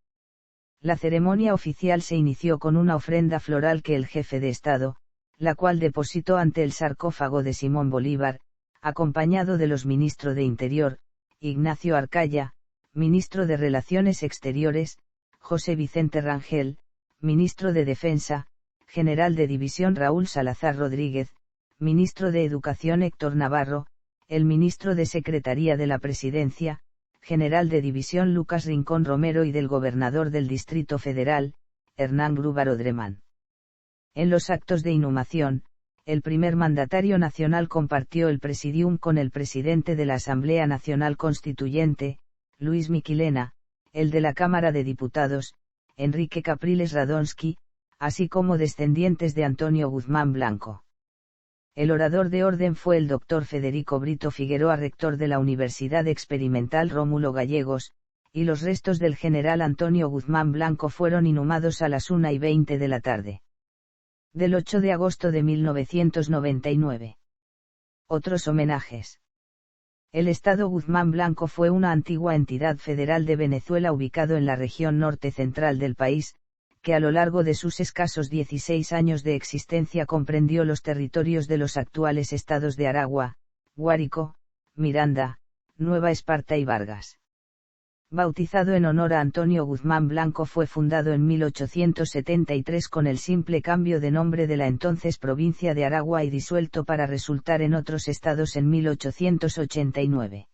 La ceremonia oficial se inició con una ofrenda floral que el jefe de Estado, la cual depositó ante el sarcófago de Simón Bolívar, acompañado de los ministros de Interior, Ignacio Arcaya, ministro de Relaciones Exteriores, José Vicente Rangel, ministro de Defensa, general de División Raúl Salazar Rodríguez, ministro de Educación Héctor Navarro, el ministro de Secretaría de la Presidencia, general de División Lucas Rincón Romero y del gobernador del Distrito Federal, Hernán Grúbaro Dremán. En los actos de inhumación, el primer mandatario nacional compartió el presidium con el presidente de la Asamblea Nacional Constituyente, Luis Miquilena, el de la Cámara de Diputados, Enrique Capriles Radonsky, así como descendientes de Antonio Guzmán Blanco. El orador de orden fue el doctor Federico Brito Figueroa, rector de la Universidad Experimental Rómulo Gallegos, y los restos del general Antonio Guzmán Blanco fueron inhumados a las 1:20 de la tarde. Del 8 de agosto de 1999. Otros homenajes. El Estado Guzmán Blanco fue una antigua entidad federal de Venezuela ubicado en la región norte central del país, que a lo largo de sus escasos 16 años de existencia comprendió los territorios de los actuales estados de Aragua, Guárico, Miranda, Nueva Esparta y Vargas. Bautizado en honor a Antonio Guzmán Blanco, fue fundado en 1873 con el simple cambio de nombre de la entonces provincia de Aragua y disuelto para resultar en otros estados en 1889.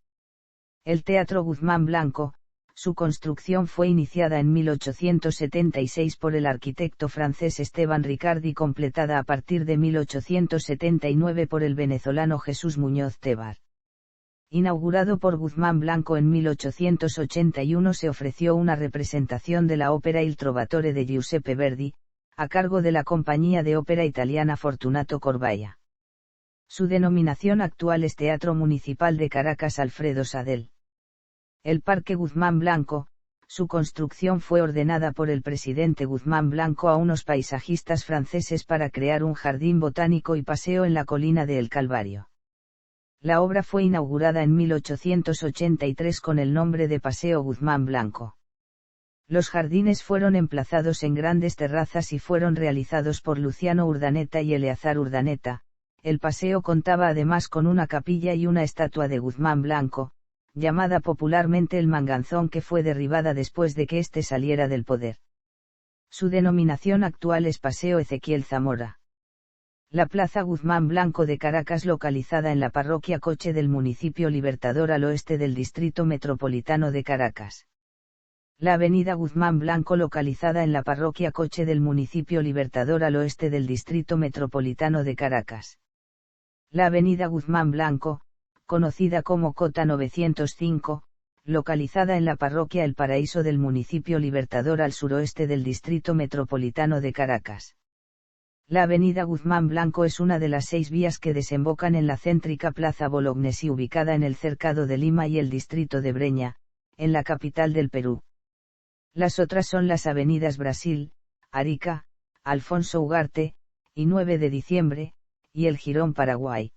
El Teatro Guzmán Blanco, su construcción fue iniciada en 1876 por el arquitecto francés Esteban Ricard y completada a partir de 1879 por el venezolano Jesús Muñoz Tebar. Inaugurado por Guzmán Blanco en 1881, se ofreció una representación de la ópera Il Trovatore de Giuseppe Verdi, a cargo de la compañía de ópera italiana Fortunato Corbaia. Su denominación actual es Teatro Municipal de Caracas Alfredo Sadel. El Parque Guzmán Blanco, su construcción fue ordenada por el presidente Guzmán Blanco a unos paisajistas franceses para crear un jardín botánico y paseo en la colina de El Calvario. La obra fue inaugurada en 1883 con el nombre de Paseo Guzmán Blanco. Los jardines fueron emplazados en grandes terrazas y fueron realizados por Luciano Urdaneta y Eleazar Urdaneta. El paseo contaba además con una capilla y una estatua de Guzmán Blanco, llamada popularmente el Manganzón, que fue derribada después de que éste saliera del poder. Su denominación actual es Paseo Ezequiel Zamora. La Plaza Guzmán Blanco de Caracas, localizada en la parroquia Coche del municipio Libertador al oeste del Distrito Metropolitano de Caracas. La Avenida Guzmán Blanco, localizada en la parroquia Coche del municipio Libertador al oeste del Distrito Metropolitano de Caracas. La Avenida Guzmán Blanco, conocida como Cota 905, localizada en la parroquia El Paraíso del municipio Libertador al suroeste del Distrito Metropolitano de Caracas. La Avenida Guzmán Blanco es una de las 6 vías que desembocan en la céntrica Plaza Bolognesi, ubicada en el Cercado de Lima y el distrito de Breña, en la capital del Perú. Las otras son las avenidas Brasil, Arica, Alfonso Ugarte, y 9 de Diciembre, y el Jirón Paraguay.